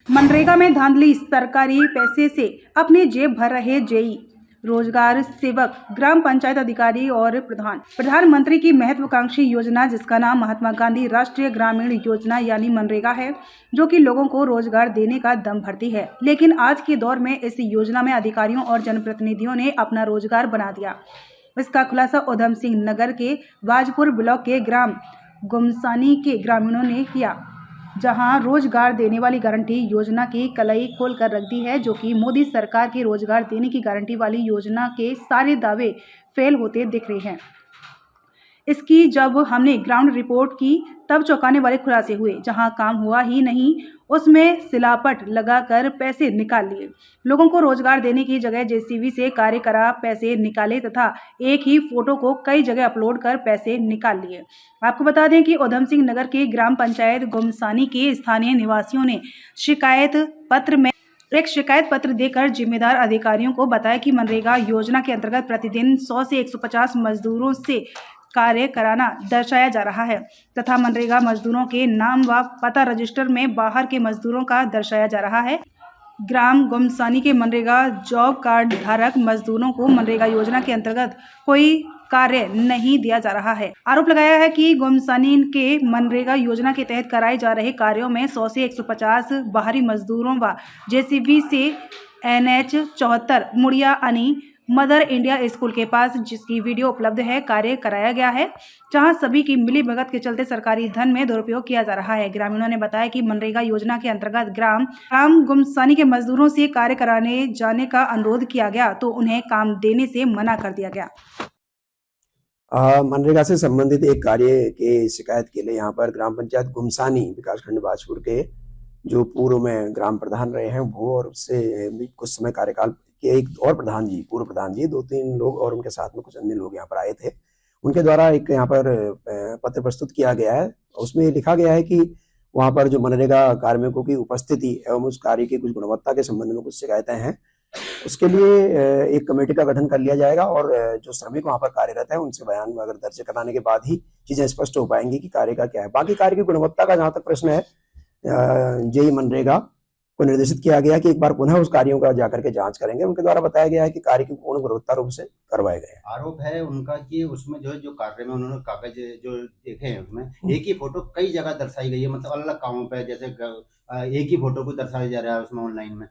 मनरेगा में धांधली, सरकारी पैसे से अपने जेब भर रहे जेई, रोजगार सेवक, ग्राम पंचायत अधिकारी और प्रधानमंत्री की महत्वाकांक्षी योजना जिसका नाम महात्मा गांधी राष्ट्रीय ग्रामीण योजना यानी मनरेगा है, जो कि लोगों को रोजगार देने का दम भरती है। लेकिन आज के दौर में इस योजना में अधिकारियों और जनप्रतिनिधियों ने अपना रोजगार बना दिया। इसका खुलासा उधम सिंह नगर के बाजपुर ब्लॉक के ग्राम गुमसानी के ग्रामीणों ने किया, जहां रोजगार देने वाली गारंटी योजना की कलई खोलकर रख दी है, जो कि मोदी सरकार की रोजगार देने की गारंटी वाली योजना के सारे दावे फेल होते दिख रहे हैं। इसकी जब हमने ग्राउंड रिपोर्ट की तब चौंकाने वाले खुलासे हुए, जहां काम हुआ ही नहीं उसमें सिलापट लगाकर पैसे निकाल लिए। लोगों को रोजगार देने की जगह जेसीबी से कार्य करा पैसे निकाले तथा एक ही फोटो को कई जगह अपलोड कर पैसे निकाल लिए। आपको बता दें कि उधम सिंह नगर के ग्राम पंचायत गुमसानी के स्थानीय निवासियों ने एक शिकायत पत्र देकर जिम्मेदार अधिकारियों को बताया कि मनरेगा योजना के अंतर्गत प्रतिदिन 100 से 150 मजदूरों से कार्य कराना दर्शाया जा रहा है तथा मनरेगा मजदूरों के नाम व पता रजिस्टर में बाहर के मजदूरों का दर्शाया जा रहा है। ग्राम गुमसानी के मनरेगा जॉब कार्ड धारक मजदूरों को मनरेगा योजना के अंतर्गत कोई कार्य नहीं दिया जा रहा है। आरोप लगाया है कि गुमसानी के मनरेगा योजना के तहत कराए जा रहे कार्यों में 100 से 150 बाहरी मजदूरों व जेसीबी से NH 74 मुड़िया अनी मदर इंडिया स्कूल के पास, जिसकी वीडियो उपलब्ध है, कार्य कराया गया है, जहां सभी की मिली भगत के चलते सरकारी धन में दुरुपयोग किया जा रहा है। ग्रामीणों ने बताया कि मनरेगा योजना के अंतर्गत ग्राम गुमसानी के मजदूरों से कार्य कराने जाने का अनुरोध किया गया तो उन्हें काम देने से मना कर दिया गया। मनरेगा से संबंधित एक कार्य के शिकायत के लिए यहाँ पर ग्राम पंचायत गुमसानी विकासखंड बाजपुर के जो पूर्व में ग्राम प्रधान रहे हैं वो और उससे भी कुछ समय कार्यकाल के एक और पूर्व प्रधान जी, 2-3 लोग और उनके साथ में कुछ अन्य लोग यहाँ पर आए थे। उनके द्वारा एक यहाँ पर पत्र प्रस्तुत किया गया है। उसमें लिखा गया है कि वहाँ पर जो मनरेगा कार्मिकों की उपस्थिति एवं उस कार्य की कुछ गुणवत्ता के संबंध में कुछ शिकायतें हैं। उसके लिए एक कमेटी का गठन कर लिया जाएगा और जो श्रमिक वहाँ पर कार्यरत है उनसे बयान अगर दर्ज कराने के बाद ही चीजें स्पष्ट हो पाएंगी कि कार्य का क्या है। बाकी कार्य की गुणवत्ता का जहाँ तक प्रश्न है, जेई मनरेगा को निर्देशित किया गया कि एक बार पुनः उस कार्यों का जाकर के जांच करेंगे। उनके द्वारा बताया गया है कि कार्य की पूर्ण गुणवत्ता रूप से करवाए गए। आरोप है उनका कि उसमें जो कार्य में उन्होंने कागज जो देखे हैं उसमें एक ही फोटो कई जगह दर्शाई गई है, मतलब अलग अलग कामों पे जैसे एक ही फोटो को दर्शाया जा रहा है उसमें ऑनलाइन में।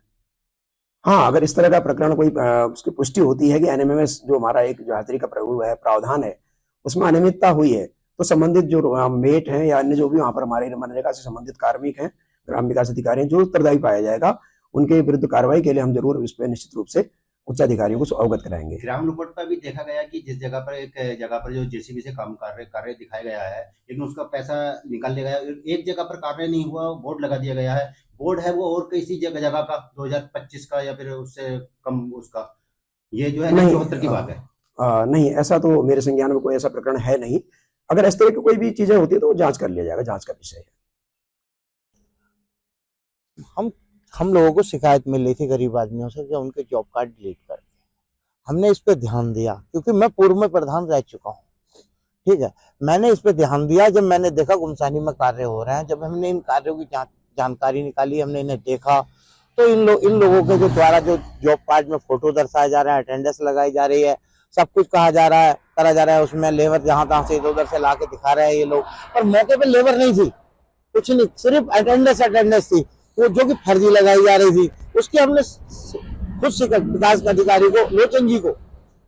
हाँ, अगर इस तरह का प्रकरण कोई उसकी पुष्टि होती है कि NMMS जो हमारा एक जो हाजिरी का प्रावधान है उसमें अनियमितता हुई है तो संबंधित जो मेट हैं या अन्य जो भी वहाँ पर हमारे मनरेगा से संबंधित कार्मिक हैं, ग्राम विकास अधिकारी हैं, जो उत्तरदायी पाया जाएगा उनके विरुद्ध कार्रवाई के लिए हम जरूर इस पर निश्चित रूप से उच्च अधिकारियों को अवगत कराएंगे। ग्राउंड रिपोर्ट पर भी देखा गया कि जिस जगह पर एक जगह पर जो जेसीबी से काम कार्य दिखाया गया है, लेकिन उसका पैसा निकाल लिया गया। एक जगह पर कार्य नहीं हुआ, बोर्ड लगा दिया गया है। बोर्ड है वो और किसी जगह का 2025 का या फिर उससे कम उसका, ये जो है 74 की बात है। नहीं, ऐसा तो मेरे संज्ञान में कोई ऐसा प्रकरण है नहीं। अगर इस तरह की कोई भी चीजें होती है तो जांच कर लिया जाएगा, जांच का विषय है। हम लोगों को शिकायत मिल रही थी गरीब आदमियों से कि उनके जॉब कार्ड डिलीट कर दिए। हमने इस पे ध्यान दिया क्योंकि मैं पूर्व में प्रधान रह चुका हूँ, ठीक है। मैंने इस पे ध्यान दिया जब मैंने देखा गुमसानी में कार्य हो रहे हैं। जब हमने इन कार्यों की जानकारी निकाली, हमने इन्हें देखा तो इन लोगों के जो द्वारा जो जॉब कार्ड में फोटो दर्शाया जा रहा है, अटेंडेंस लगाई जा रही है, सब कुछ करा जा रहा है। उसमें लेबर जहां तहां से इधर उधर से ला के दिखा रहे हैं ये लोग, पर मौके पे लेबर नहीं थी, कुछ नहीं, सिर्फ अटेंडेंस थी वो जो कि फर्जी लगाई जा रही थी। उसकी हमने खुद विकास अधिकारी को, लोचन जी को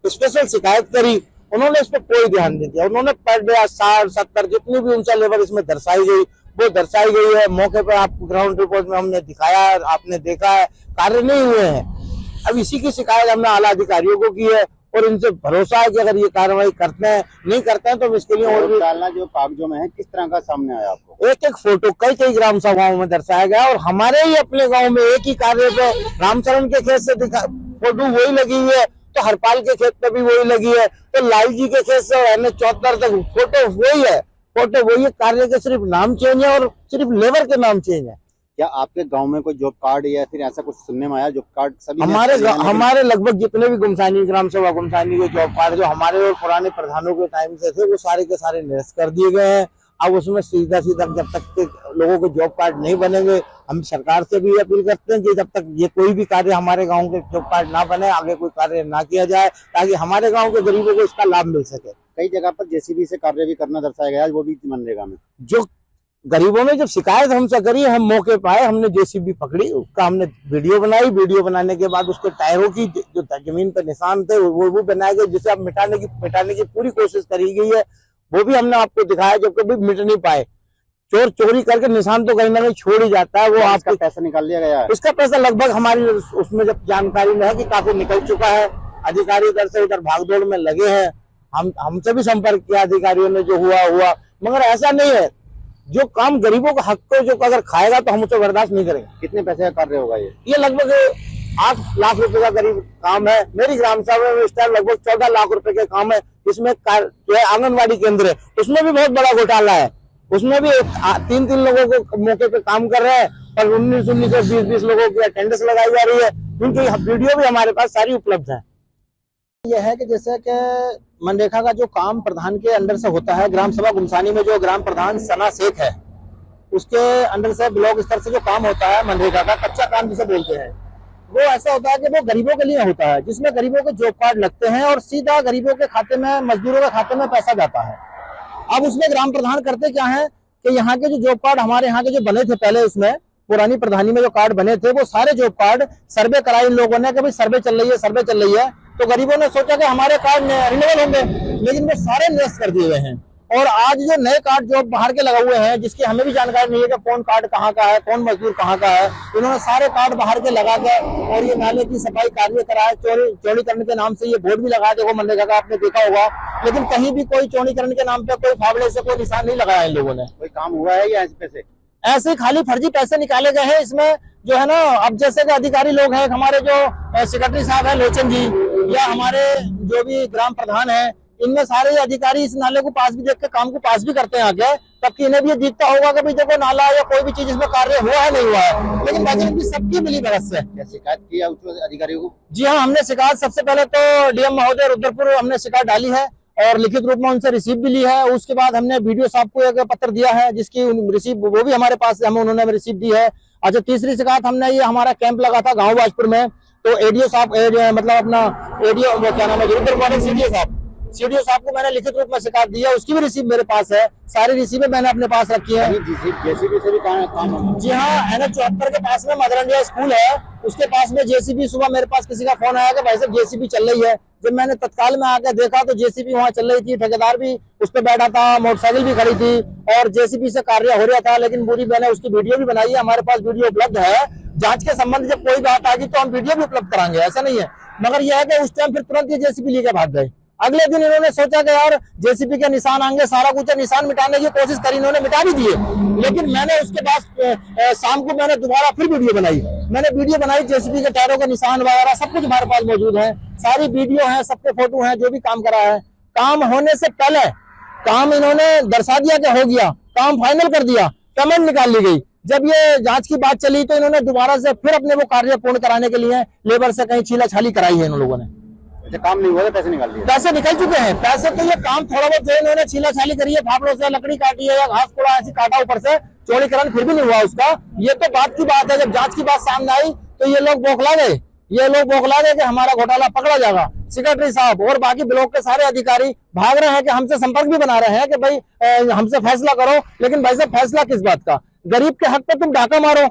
स्पेशल शिकायत करी। उन्होंने इस पर कोई ध्यान नहीं दिया। उन्होंने पर डे 60-70 जितनी भी उनसा लेबर इसमें दर्शाई गई वो दर्शाई गई है। मौके पर आप ग्राउंड रिपोर्ट में हमने दिखाया, आपने देखा है, कार्य नहीं हुए हैं। अब इसी की शिकायत हमने आला अधिकारियों को की है और इनसे भरोसा है कि अगर ये कार्रवाई करते हैं, नहीं करते हैं तो इसके लिए और भी डालना जो कागजों में है किस तरह का सामने आया आपको? एक फोटो कई ग्राम सभाओं में दर्शाया गया और हमारे ही अपने गांव में एक ही कार्य पे रामचरण के खेत से फोटो वही लगी हुई है, तो हरपाल के खेत पे भी वही लगी है, तो लाल जी के खेत से NH 74 तक फोटो वही है। कार्य के सिर्फ नाम चेंज है और सिर्फ लेबर के नाम चेंज है। क्या आपके गांव में कोई जॉब कार्ड या फिर ऐसा कुछ सुनने में आया? जॉब कार्ड सभी हमारे लगभग जितने भी गुमसानी ग्राम सेवा गुमसानी के जॉब कार्ड जो हमारे और पुराने प्रधानों के टाइम से थे वो सारे के सारे निरस्त कर दिए गए हैं। अब उसमें सीधा जब तक के लोगों के जॉब कार्ड नहीं बनेंगे हम सरकार से भी अपील करते हैं कि जब तक ये कोई भी कार्य हमारे गांव के जॉब कार्ड ना बने, आगे कोई कार्य ना किया जाए, ताकि हमारे गांव के गरीबों को इसका लाभ मिल सके। कई जगह पर जेसीबी से कार्य भी करना दर्शाया गया है, वो भी मनरेगा में। जो गरीबों ने जब शिकायत हमसे करी, हम मौके पर आए, हमने जेसीबी पकड़ी, उसका हमने वीडियो बनाई। वीडियो बनाने के बाद उसके टायरों की जो जमीन पर निशान थे वो भी बनाए गए, जिसे अब मिटाने की पूरी कोशिश करी गई है। वो भी हमने आपको दिखाया, जो कभी मिट नहीं पाए। चोर चोरी करके निशान तो कहीं ना कहीं छोड़ ही जाता है। वो आपका पैसा निकाल लिया गया है। इसका पैसा लगभग हमारी उसमें जब जानकारी में है कि काफी निकल चुका है। अधिकारी इधर से उधर भागदौड़ में लगे हैं। हमसे भी संपर्क किया अधिकारियों ने, जो हुआ, मगर ऐसा नहीं है। जो काम गरीबों का हक को जो अगर खाएगा तो हम उसे बर्दाश्त नहीं करेंगे। कितने पैसे का कार्य होगा ये लगभग 8 लाख रुपए का करीब काम है। मेरी ग्राम सभा में इस टाइम लगभग 14 लाख रुपए के काम है। इसमें जो है आंगनबाड़ी केंद्र है, उसमें भी बहुत बड़ा घोटाला है। उसमें भी 3 लोगों को मौके पे काम कर रहे हैं और 19 और 20 लोगों की अटेंडेंस लगाई जा रही है। उनकी वीडियो भी हमारे पास सारी उपलब्ध है। यह है कि जैसे कि मनरेगा का जो काम प्रधान के अंडर से होता है, ग्राम सभा गुमसानी में जो ग्राम प्रधान सना शेख है, उसके अंडर से ब्लॉक स्तर से जो काम होता है मनरेगा का, कच्चा काम जिसे बोलते हैं, वो ऐसा होता है कि वो गरीबों के लिए होता है, जिसमें गरीबों के जॉब कार्ड लगते हैं और सीधा गरीबों के खाते में, मजदूरों के खाते में पैसा जाता है। अब उसमें ग्राम प्रधान करते क्या है कि यहाँ के जो जॉब कार्ड हमारे यहाँ के जो बने थे पहले, उसमें पुरानी प्रधानी में जो कार्ड बने थे, वो सारे जॉब कार्ड सर्वे कराए इन लोगों ने कि भाई सर्वे चल रही है। तो गरीबों ने सोचा कि हमारे कार्ड रिन्यूअल होंगे, लेकिन वो सारे निरस्त कर दिए गए हैं। और आज जो नए कार्ड जो बाहर के लगे हुए हैं, जिसकी हमें भी जानकारी नहीं है कि कौन कार्ड कहाँ का है, कौन मजदूर कहाँ का है, इन्होंने सारे कार्ड बाहर के लगा के और ये नाले की सफाई कार्य कराए। चौड़ीकरण के नाम से ये बोर्ड भी लगा देखो मनरेगा का, आपने देखा होगा, लेकिन कहीं भी कोई चौड़ीकरण के नाम पे कोई फावड़े से कोई निशान नहीं लगाया इन लोगों ने। कोई काम हुआ है या पैसे ऐसे खाली फर्जी पैसे निकाले गए हैं इसमें, जो है ना। अब जैसे कि अधिकारी लोग हैं, हमारे जो सेक्रेटरी साहब है लोचन जी, या हमारे जो भी ग्राम प्रधान है, इनमें सारे अधिकारी इस नाले को पास भी देख के काम को पास भी करते हैं आगे, तब कि इन्हें भी ये दिखता होगा कि भाई देखो नाला या कोई भी चीज इसमें कार्य हुआ है नहीं हुआ है। लेकिन बाकी इनकी सबकी मिली भगत से शिकायत किया उच्च अधिकारियों को? जी हाँ, हमने शिकायत सबसे पहले तो डीएम महोदय रुद्रपुर हमने शिकायत डाली है और लिखित रूप में उनसे रिसीव भी ली है। उसके बाद हमने वीडियो साहब को एक पत्र दिया है, जिसकी रिसीव वो भी हमारे पास हमें उन्होंने रिसीव दी है। अच्छा, तीसरी शिकायत हमने, ये हमारा कैंप लगा था गाँव बाजपुर में, तो एडीओ साहब मतलब अपना एडीओ क्या नाम है, रुद्रपुर सीडीओ साहब को मैंने लिखित रूप में शिकायत दी है। उसकी भी रिसीव मेरे पास है, सारी रिसीवें मैंने अपने पास रखी है। जेसीबी से भी काम? जी हाँ, NH 74 के पास में मदर इंडिया स्कूल है, उसके पास में जेसीबी, सुबह मेरे पास किसी का फोन आया कि भाई साहब जेसीबी चल रही है। जब मैंने तत्काल में आकर देखा तो जेसीबी वहाँ चल रही थी, ठेकेदार भी उस पर बैठा था, मोटरसाइकिल भी खड़ी थी और जेसीबी से कार्य हो रहा था। लेकिन पूरी मैंने उसकी वीडियो भी बनाई है, हमारे पास वीडियो उपलब्ध है। जांच के संबंध जब कोई बात आ गई तो हम वीडियो भी उपलब्ध कराएंगे, ऐसा नहीं है। मगर यह है कि उस टाइम फिर तुरंत ये जेसीबी लेके भाग गए। अगले दिन इन्होंने सोचा कि यार जेसीबी के निशान आएंगे, सारा कुछ निशान मिटाने की कोशिश करी, इन्होंने मिटा भी दिए। लेकिन मैंने उसके बाद शाम को मैंने दोबारा फिर वीडियो बनाई। जेसीबी के टायरों के निशान वगैरह सब कुछ हमारे पास मौजूद है, सारी वीडियो है, सबके फोटो है, जो भी काम करा है। काम होने से पहले काम इन्होंने दर्शा दिया कि हो गया, काम फाइनल कर दिया, पेमेंट निकाल ली गई। जब ये जांच की बात चली तो इन्होंने दोबारा से फिर अपने वो कार्य पूर्ण कराने के लिए लेबर से कहीं छीला छाली कराई है इन लोगों ने। काम नहीं हुआ, पैसे निकाल लिए? पैसे निकल चुके हैं। पैसे तो ये काम थोड़ा बहुत जो इन्होंने छीला छाली करी है, फाफड़ों से लकड़ी काटी है या घास कोड़ा ऐसी काटा ऊपर से, चौड़ीकरण फिर भी नहीं हुआ उसका। ये तो बात की बात है, जब जांच की बात सामने आई तो ये लोग बौखला गए कि हमारा घोटाला पकड़ा जाएगा। सेक्रेटरी साहब और बाकी ब्लॉक के सारे अधिकारी भाग रहे हैं कि हमसे संपर्क भी बना रहे हैं कि भाई हमसे फैसला करो। लेकिन भाई साहब, फैसला किस बात का? गरीब के हक पे तुम डाका मारो,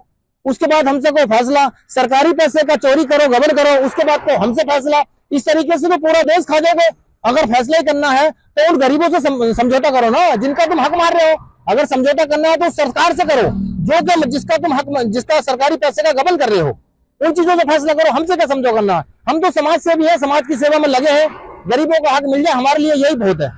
उसके बाद हमसे कोई फैसला, सरकारी पैसे का चोरी करो, गबन करो, उसके बाद तो हमसे फैसला। इस तरीके से तो पूरा देश खा जाओगे। अगर फैसला ही करना है तो उन गरीबों से समझौता करो ना, जिनका तुम हक मार रहे हो। अगर समझौता करना है तो सरकार से करो, जिसका सरकारी पैसे का गबन कर रहे हो, उन चीजों से फैसला करो। हमसे क्या समझौता करना है? हम तो समाज से भी है, समाज की सेवा में लगे हैं। गरीबों का हक मिल जाए हमारे लिए यही बहुत है।